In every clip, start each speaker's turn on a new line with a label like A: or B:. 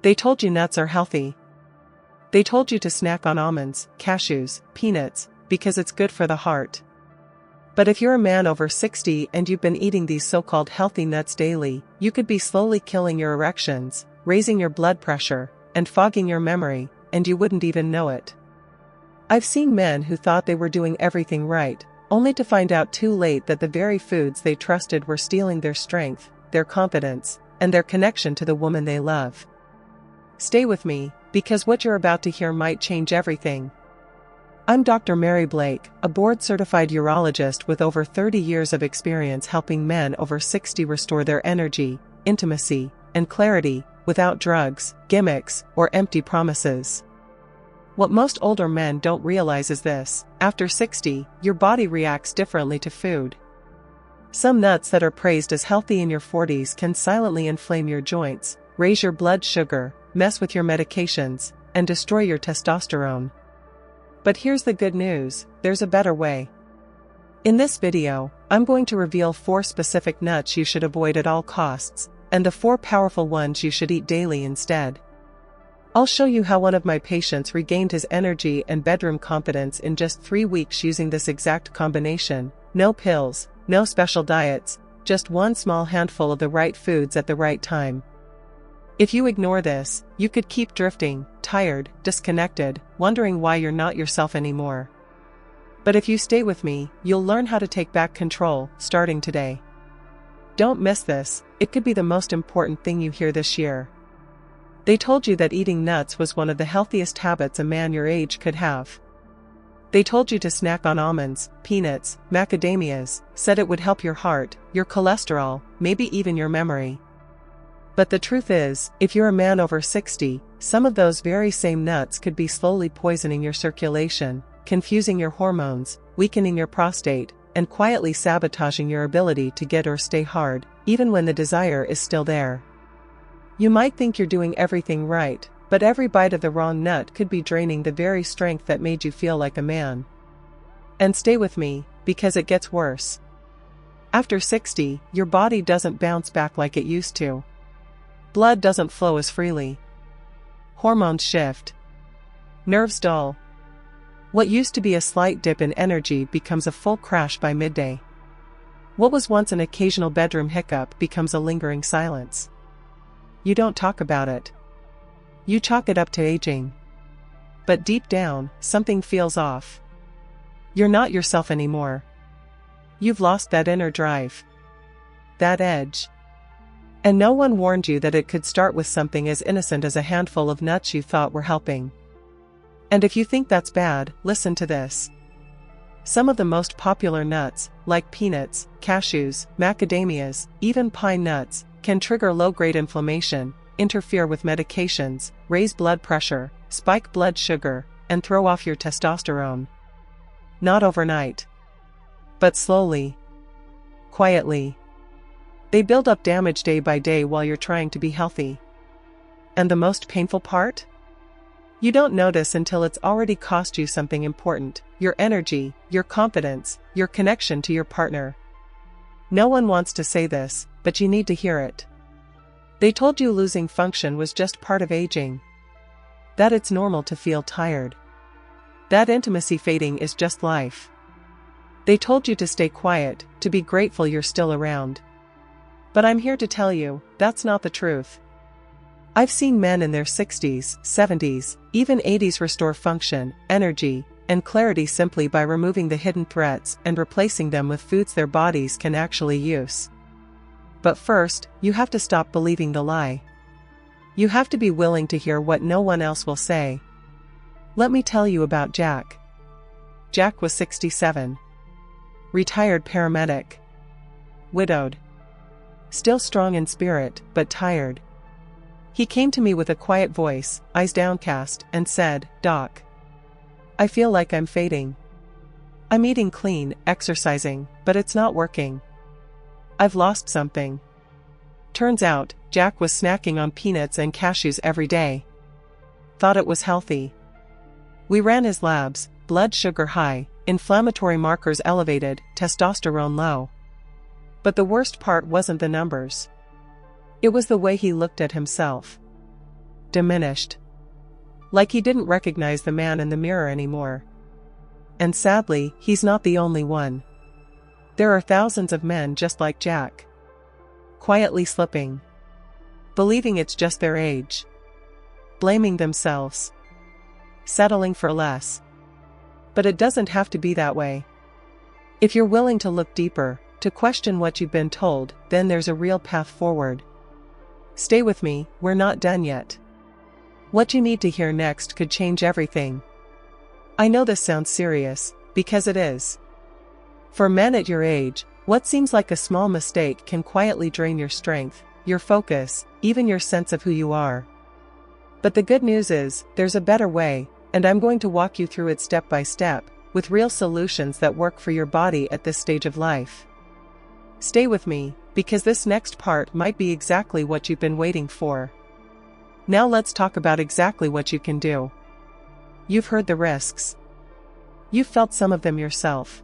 A: They told you nuts are healthy. They told you to snack on almonds, cashews, peanuts, because it's good for the heart. But if you're a man over 60 and you've been eating these so-called healthy nuts daily, you could be slowly killing your erections, raising your blood pressure, and fogging your memory, and you wouldn't even know it. I've seen men who thought they were doing everything right, only to find out too late that the very foods they trusted were stealing their strength, their confidence, and their connection to the woman they love. Stay with me, because what you're about to hear might change everything. I'm Dr. Mary Blake, a board-certified urologist with over 30 years of experience helping men over 60 restore their energy, intimacy, and clarity, without drugs, gimmicks, or empty promises. What most older men don't realize is this: after 60, your body reacts differently to food. Some nuts that are praised as healthy in your 40s can silently inflame your joints, raise your blood sugar, mess with your medications, and destroy your testosterone. But here's the good news: there's a better way. In this video, I'm going to reveal 4 specific nuts you should avoid at all costs, and the 4 powerful ones you should eat daily instead. I'll show you how one of my patients regained his energy and bedroom confidence in just 3 weeks using this exact combination. No pills, no special diets, just one small handful of the right foods at the right time. If you ignore this, you could keep drifting, tired, disconnected, wondering why you're not yourself anymore. But if you stay with me, you'll learn how to take back control, starting today. Don't miss this, it could be the most important thing you hear this year. They told you that eating nuts was one of the healthiest habits a man your age could have. They told you to snack on almonds, peanuts, macadamias, said it would help your heart, your cholesterol, maybe even your memory. But the truth is, if you're a man over 60, some of those very same nuts could be slowly poisoning your circulation, confusing your hormones, weakening your prostate, and quietly sabotaging your ability to get or stay hard, even when the desire is still there. You might think you're doing everything right, but every bite of the wrong nut could be draining the very strength that made you feel like a man. And stay with me, because it gets worse. After 60, your body doesn't bounce back like it used to. Blood doesn't flow as freely. Hormones shift. Nerves dull. What used to be a slight dip in energy becomes a full crash by midday. What was once an occasional bedroom hiccup becomes a lingering silence. You don't talk about it. You chalk it up to aging. But deep down, something feels off. You're not yourself anymore. You've lost that inner drive. That edge. And no one warned you that it could start with something as innocent as a handful of nuts you thought were helping. And if you think that's bad, listen to this. Some of the most popular nuts, like peanuts, cashews, macadamias, even pine nuts, can trigger low-grade inflammation, interfere with medications, raise blood pressure, spike blood sugar, and throw off your testosterone. Not overnight. But slowly. Quietly. They build up damage day by day while you're trying to be healthy. And the most painful part? You don't notice until it's already cost you something important: your energy, your confidence, your connection to your partner. No one wants to say this, but you need to hear it. They told you losing function was just part of aging. That it's normal to feel tired. That intimacy fading is just life. They told you to stay quiet, to be grateful you're still around. But I'm here to tell you, that's not the truth. I've seen men in their 60s, 70s, even 80s restore function, energy, and clarity simply by removing the hidden threats and replacing them with foods their bodies can actually use. But first, you have to stop believing the lie. You have to be willing to hear what no one else will say. Let me tell you about Jack. Jack was 67. Retired paramedic. Widowed. Still strong in spirit, but tired. He came to me with a quiet voice, eyes downcast, and said, "Doc, I feel like I'm fading. I'm eating clean, exercising, but it's not working. I've lost something." Turns out, Jack was snacking on peanuts and cashews every day. Thought it was healthy. We ran his labs: blood sugar high, inflammatory markers elevated, testosterone low. But the worst part wasn't the numbers. It was the way he looked at himself. diminished. Like he didn't recognize the man in the mirror anymore. And sadly, he's not the only one. There are thousands of men just like Jack. Quietly slipping. Believing it's just their age. Blaming themselves. Settling for less. But it doesn't have to be that way. If you're willing to look deeper, to question what you've been told, then there's a real path forward. Stay with me, we're not done yet. What you need to hear next could change everything. I know this sounds serious, because it is. For men at your age, what seems like a small mistake can quietly drain your strength, your focus, even your sense of who you are. But the good news is, there's a better way, and I'm going to walk you through it step by step, with real solutions that work for your body at this stage of life. Stay with me, because this next part might be exactly what you've been waiting for. Now let's talk about exactly what you can do. You've heard the risks. You've felt some of them yourself.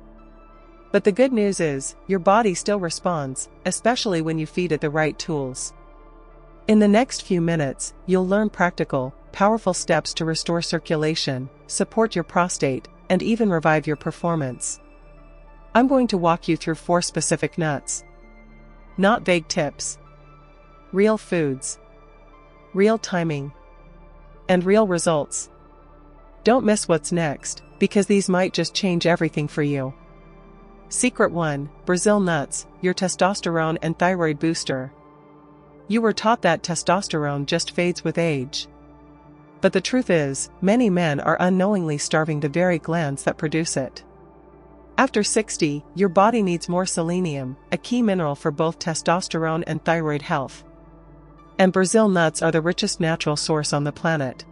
A: But the good news is, your body still responds, especially when you feed it the right tools. In the next few minutes, you'll learn practical, powerful steps to restore circulation, support your prostate, and even revive your performance. I'm going to walk you through 4 specific nuts. Not vague tips. Real foods. Real timing. And real results. Don't miss what's next, because these might just change everything for you. Secret 1, Brazil nuts, your testosterone and thyroid booster. You were taught that testosterone just fades with age. But the truth is, many men are unknowingly starving the very glands that produce it. After 60, your body needs more selenium, a key mineral for both testosterone and thyroid health. And Brazil nuts are the richest natural source on the planet.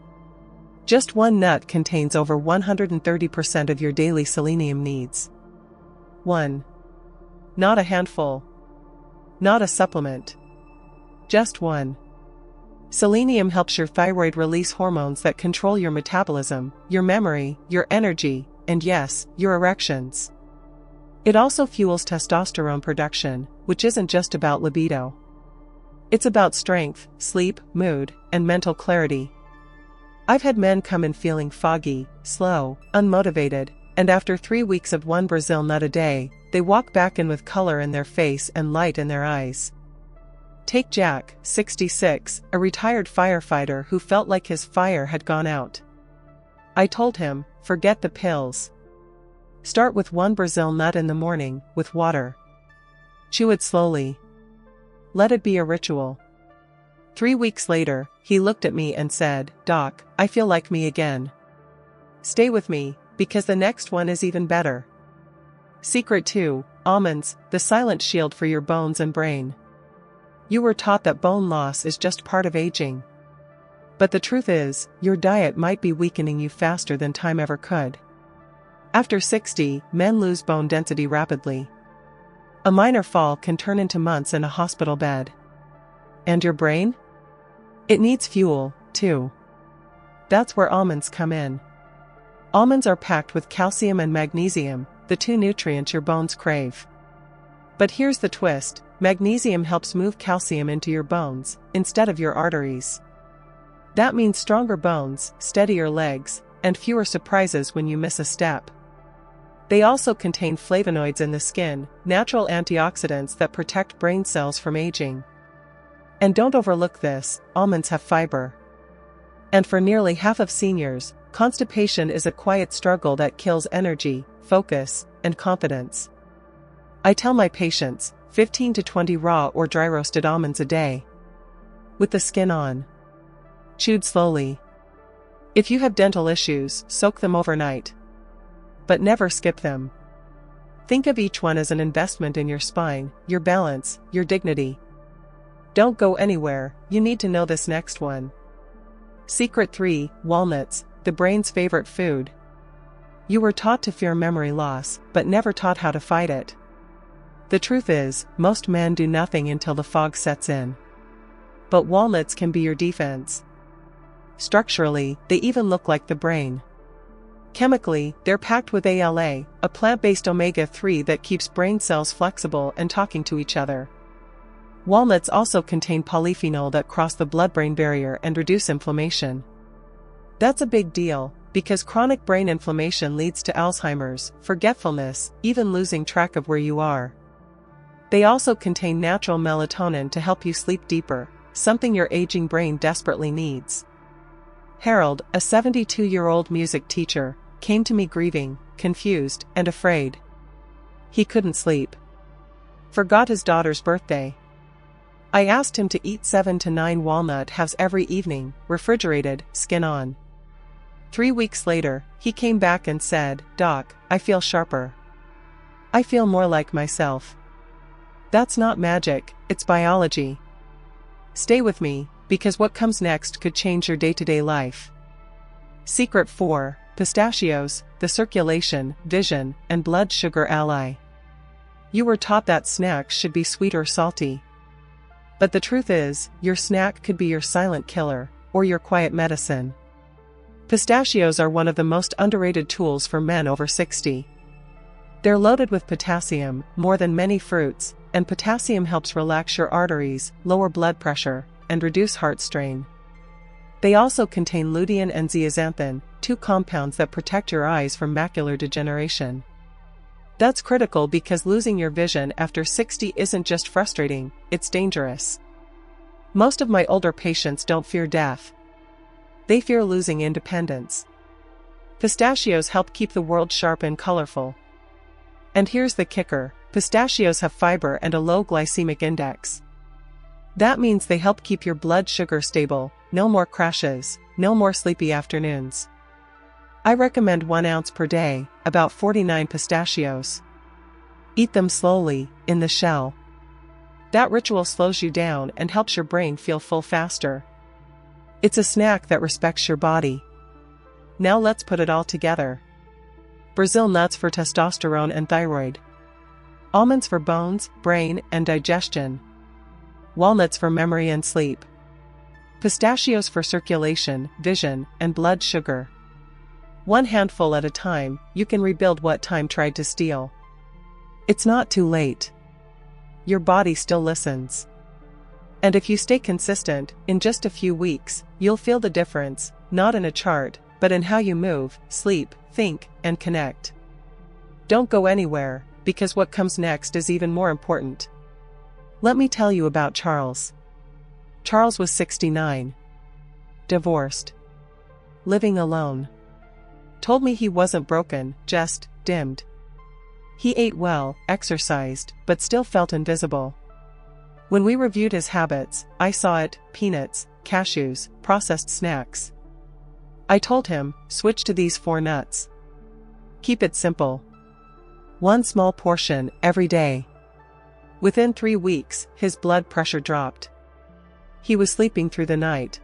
A: Just one nut contains over 130% of your daily selenium needs. 1. Not a handful. Not a supplement. Just one. Selenium helps your thyroid release hormones that control your metabolism, your memory, your energy, and yes, your erections. It also fuels testosterone production, which isn't just about libido. It's about strength, sleep, mood, and mental clarity. I've had men come in feeling foggy, slow, unmotivated, and after 3 weeks of one Brazil nut a day, they walk back in with color in their face and light in their eyes. Take Jack, 66, a retired firefighter who felt like his fire had gone out. I told him, forget the pills. Start with one Brazil nut in the morning, with water. Chew it slowly. Let it be a ritual. 3 weeks later, he looked at me and said, "Doc, I feel like me again." Stay with me, because the next one is even better. Secret 2, almonds, the silent shield for your bones and brain. You were taught that bone loss is just part of aging. But the truth is, your diet might be weakening you faster than time ever could. After 60, men lose bone density rapidly. A minor fall can turn into months in a hospital bed. And your brain? It needs fuel, too. That's where almonds come in. Almonds are packed with calcium and magnesium, the 2 nutrients your bones crave. But here's the twist, magnesium helps move calcium into your bones, instead of your arteries. That means stronger bones, steadier legs, and fewer surprises when you miss a step. They also contain flavonoids in the skin, natural antioxidants that protect brain cells from aging. And don't overlook this, almonds have fiber. And for nearly half of seniors, constipation is a quiet struggle that kills energy, focus, and confidence. I tell my patients, 15 to 20 raw or dry roasted almonds a day. With the skin on. Chewed slowly. If you have dental issues, soak them overnight. But never skip them. Think of each one as an investment in your spine, your balance, your dignity. Don't go anywhere, you need to know this next one. Secret 3, walnuts, the brain's favorite food. You were taught to fear memory loss, but never taught how to fight it. The truth is, most men do nothing until the fog sets in. But walnuts can be your defense. Structurally, they even look like the brain. Chemically, they're packed with ALA, a plant-based omega-3 that keeps brain cells flexible and talking to each other. Walnuts also contain polyphenol that cross the blood-brain barrier and reduce inflammation. That's a big deal, because chronic brain inflammation leads to Alzheimer's, forgetfulness, even losing track of where you are. They also contain natural melatonin to help you sleep deeper, something your aging brain desperately needs. Harold, a 72-year-old music teacher, came to me grieving, confused, and afraid. He couldn't sleep. Forgot his daughter's birthday. I asked him to eat 7 to 9 walnut halves every evening, refrigerated, skin on. 3 weeks later, he came back and said, "Doc, I feel sharper. I feel more like myself." That's not magic, it's biology. Stay with me, because what comes next could change your day-to-day life. Secret 4, pistachios, the circulation, vision, and blood sugar ally. You were taught that snacks should be sweet or salty. But the truth is, your snack could be your silent killer, or your quiet medicine. Pistachios are one of the most underrated tools for men over 60. They're loaded with potassium, more than many fruits, and potassium helps relax your arteries, lower blood pressure, and reduce heart strain. They also contain lutein and zeaxanthin, 2 compounds that protect your eyes from macular degeneration. That's critical because losing your vision after 60 isn't just frustrating, it's dangerous. Most of my older patients don't fear death. They fear losing independence. Pistachios help keep the world sharp and colorful. And here's the kicker, pistachios have fiber and a low glycemic index. That means they help keep your blood sugar stable, no more crashes, no more sleepy afternoons. I recommend 1 ounce per day, about 49 pistachios. Eat them slowly, in the shell. That ritual slows you down and helps your brain feel full faster. It's a snack that respects your body. Now let's put it all together. Brazil nuts for testosterone and thyroid. Almonds for bones, brain, and digestion. Walnuts for memory and sleep. Pistachios for circulation, vision, and blood sugar. 1 handful at a time, you can rebuild what time tried to steal. It's not too late. Your body still listens. And if you stay consistent, in just a few weeks, you'll feel the difference, not in a chart, but in how you move, sleep, think, and connect. Don't go anywhere, because what comes next is even more important. Let me tell you about Charles. Charles was 69. Divorced. Living alone. Told me he wasn't broken, just dimmed. He ate well, exercised, but still felt invisible. When we reviewed his habits, I saw it: peanuts, cashews, processed snacks. I told him, switch to these 4 nuts. Keep it simple. 1 small portion, every day. Within 3 weeks, his blood pressure dropped. He was sleeping through the night.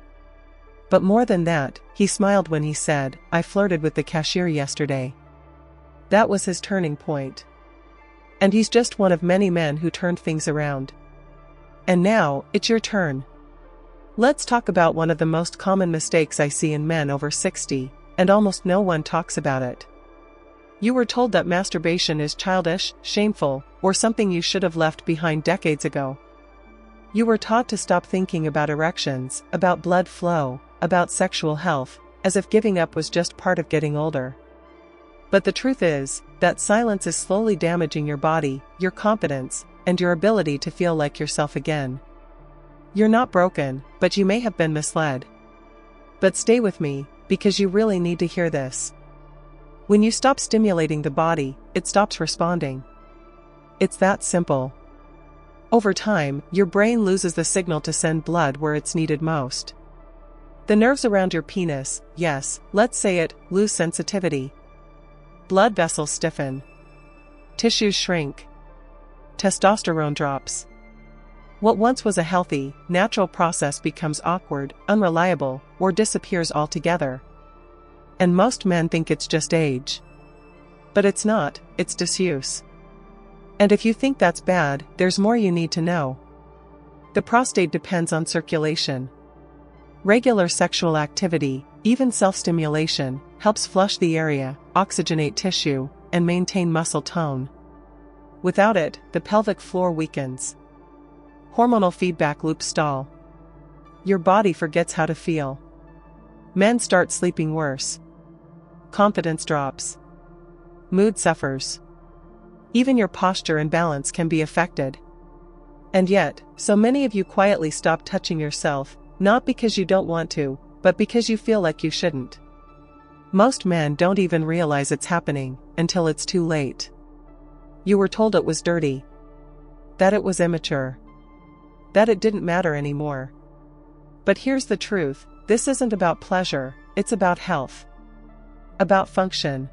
A: But more than that, he smiled when he said, "I flirted with the cashier yesterday." That was his turning point. And he's just one of many men who turned things around. And now, it's your turn. Let's talk about one of the most common mistakes I see in men over 60, and almost no one talks about it. You were told that masturbation is childish, shameful, or something you should have left behind decades ago. You were taught to stop thinking about erections, about blood flow, about sexual health, as if giving up was just part of getting older. But the truth is, that silence is slowly damaging your body, your confidence, and your ability to feel like yourself again. You're not broken, but you may have been misled. But stay with me, because you really need to hear this. When you stop stimulating the body, it stops responding. It's that simple. Over time, your brain loses the signal to send blood where it's needed most. The nerves around your penis, yes, let's say it, lose sensitivity. Blood vessels stiffen. Tissues shrink. Testosterone drops. What once was a healthy, natural process becomes awkward, unreliable, or disappears altogether. And most men think it's just age. But it's not, it's disuse. And if you think that's bad, there's more you need to know. The prostate depends on circulation. Regular sexual activity, even self-stimulation, helps flush the area, oxygenate tissue, and maintain muscle tone. Without it, the pelvic floor weakens. Hormonal feedback loops stall. Your body forgets how to feel. Men start sleeping worse. Confidence drops. Mood suffers. Even your posture and balance can be affected. And yet, so many of you quietly stop touching yourself, not because you don't want to, but because you feel like you shouldn't. Most men don't even realize it's happening until it's too late. You were told it was dirty. That it was immature. That it didn't matter anymore. But here's the truth, this isn't about pleasure, it's about health. About function.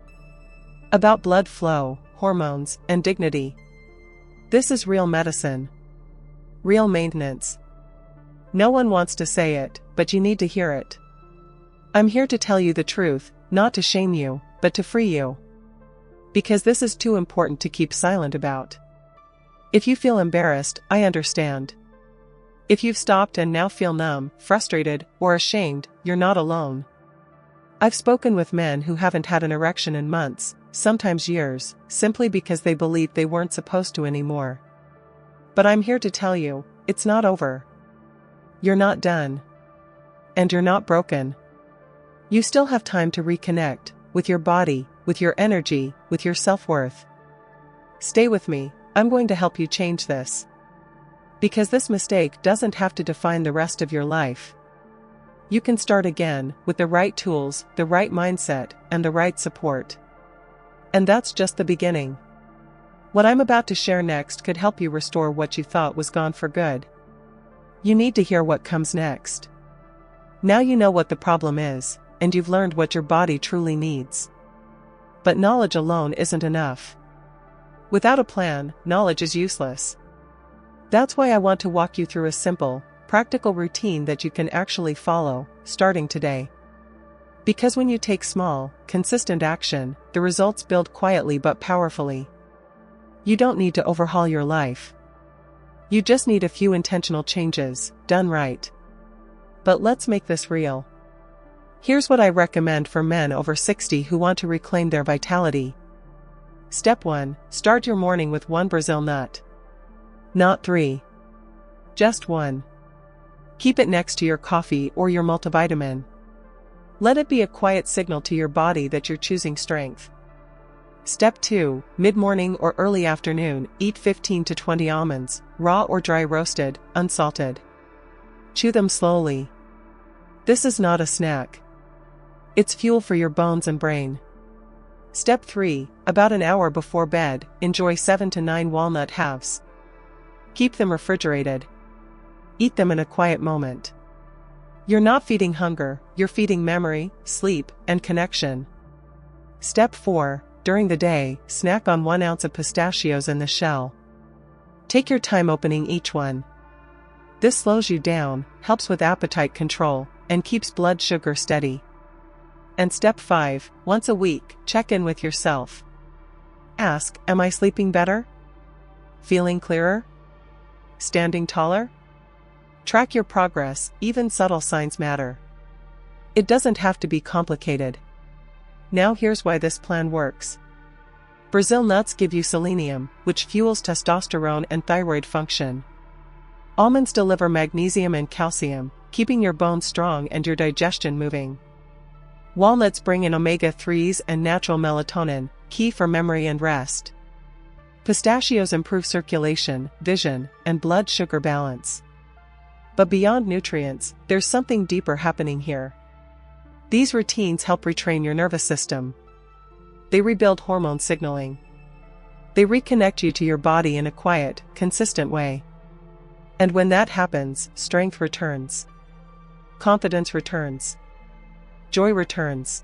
A: About blood flow, hormones, and dignity. This is real medicine. Real maintenance. No one wants to say it, but you need to hear it. I'm here to tell you the truth, not to shame you, but to free you. Because this is too important to keep silent about. If you feel embarrassed, I understand. If you've stopped and now feel numb, frustrated, or ashamed, you're not alone. I've spoken with men who haven't had an erection in months, sometimes years, simply because they believed they weren't supposed to anymore. But I'm here to tell you, it's not over. You're not done. And you're not broken. You still have time to reconnect, with your body, with your energy, with your self-worth. Stay with me, I'm going to help you change this. Because this mistake doesn't have to define the rest of your life. You can start again, with the right tools, the right mindset, and the right support. And that's just the beginning. What I'm about to share next could help you restore what you thought was gone for good. You need to hear what comes next. Now you know what the problem is, and you've learned what your body truly needs. But knowledge alone isn't enough. Without a plan, knowledge is useless. That's why I want to walk you through a simple, practical routine that you can actually follow, starting today. Because when you take small, consistent action, the results build quietly but powerfully. You don't need to overhaul your life. You just need a few intentional changes, done right. But let's make this real. Here's what I recommend for men over 60 who want to reclaim their vitality. Step 1. Start your morning with 1 Brazil nut. Not 3. Just 1. Keep it next to your coffee or your multivitamin. Let it be a quiet signal to your body that you're choosing strength. Step 2. Mid-morning or early afternoon, eat 15 to 20 almonds, raw or dry roasted, unsalted. Chew them slowly. This is not a snack. It's fuel for your bones and brain. Step 3. About an hour before bed, enjoy 7 to 9 walnut halves. Keep them refrigerated. Eat them in a quiet moment. You're not feeding hunger, you're feeding memory, sleep, and connection. Step 4. During the day, snack on 1 ounce of pistachios in the shell. Take your time opening each one. This slows you down, helps with appetite control, and keeps blood sugar steady. And step 5. Once a week, check in with yourself. Ask, am I sleeping better? Feeling clearer? Standing taller? Track your progress, even subtle signs matter. It doesn't have to be complicated. Now here's why this plan works. Brazil nuts give you selenium, which fuels testosterone and thyroid function. Almonds deliver magnesium and calcium, keeping your bones strong and your digestion moving. Walnuts bring in omega-3s and natural melatonin, key for memory and rest. Pistachios improve circulation, vision, and blood sugar balance. But beyond nutrients, there's something deeper happening here. These routines help retrain your nervous system. They rebuild hormone signaling. They reconnect you to your body in a quiet, consistent way. And when that happens, strength returns. Confidence returns. Joy returns.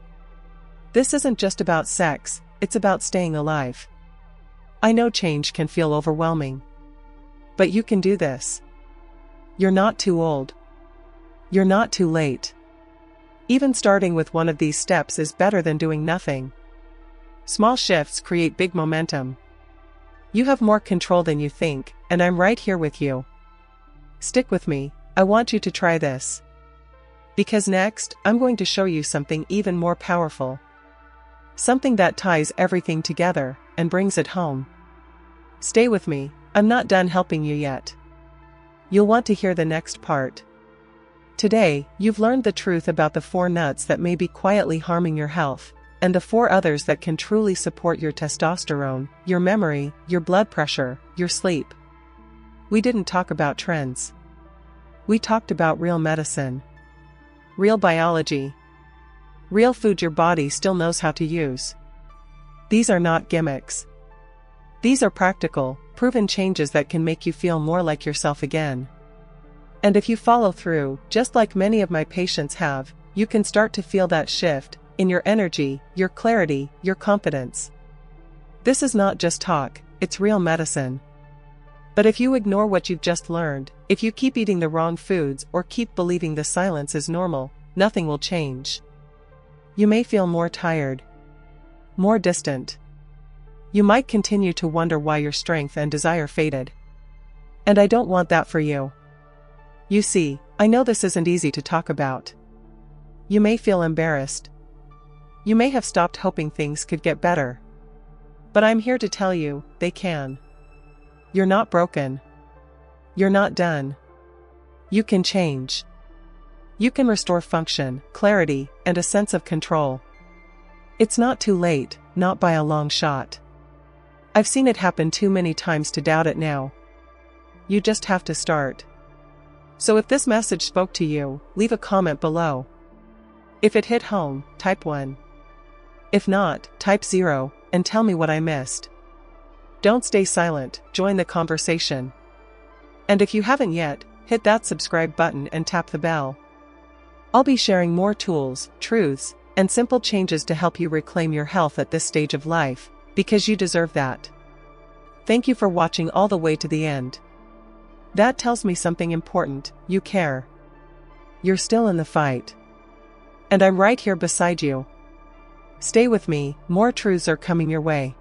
A: This isn't just about sex, it's about staying alive. I know change can feel overwhelming. But you can do this. You're not too old. You're not too late. Even starting with one of these steps is better than doing nothing. Small shifts create big momentum. You have more control than you think, and I'm right here with you. Stick with me, I want you to try this. Because next, I'm going to show you something even more powerful. Something that ties everything together and brings it home. Stay with me, I'm not done helping you yet. You'll want to hear the next part. Today, you've learned the truth about the 4 nuts that may be quietly harming your health, and the 4 others that can truly support your testosterone, your memory, your blood pressure, your sleep. We didn't talk about trends. We talked about real medicine. Real biology. Real food your body still knows how to use. These are not gimmicks. These are practical, proven changes that can make you feel more like yourself again. And if you follow through, just like many of my patients have, you can start to feel that shift in your energy, your clarity, your confidence. This is not just talk, it's real medicine. But if you ignore what you've just learned, if you keep eating the wrong foods or keep believing the silence is normal, nothing will change. You may feel more tired, more distant. You might continue to wonder why your strength and desire faded. And I don't want that for you. You see, I know this isn't easy to talk about. You may feel embarrassed. You may have stopped hoping things could get better. But I'm here to tell you, they can. You're not broken. You're not done. You can change. You can restore function, clarity, and a sense of control. It's not too late, not by a long shot. I've seen it happen too many times to doubt it now. You just have to start. So if this message spoke to you, leave a comment below. If it hit home, type 1. If not, type 0, and tell me what I missed. Don't stay silent, join the conversation. And if you haven't yet, hit that subscribe button and tap the bell. I'll be sharing more tools, truths, and simple changes to help you reclaim your health at this stage of life, because you deserve that. Thank you for watching all the way to the end. That tells me something important, you care. You're still in the fight. And I'm right here beside you. Stay with me, more truths are coming your way.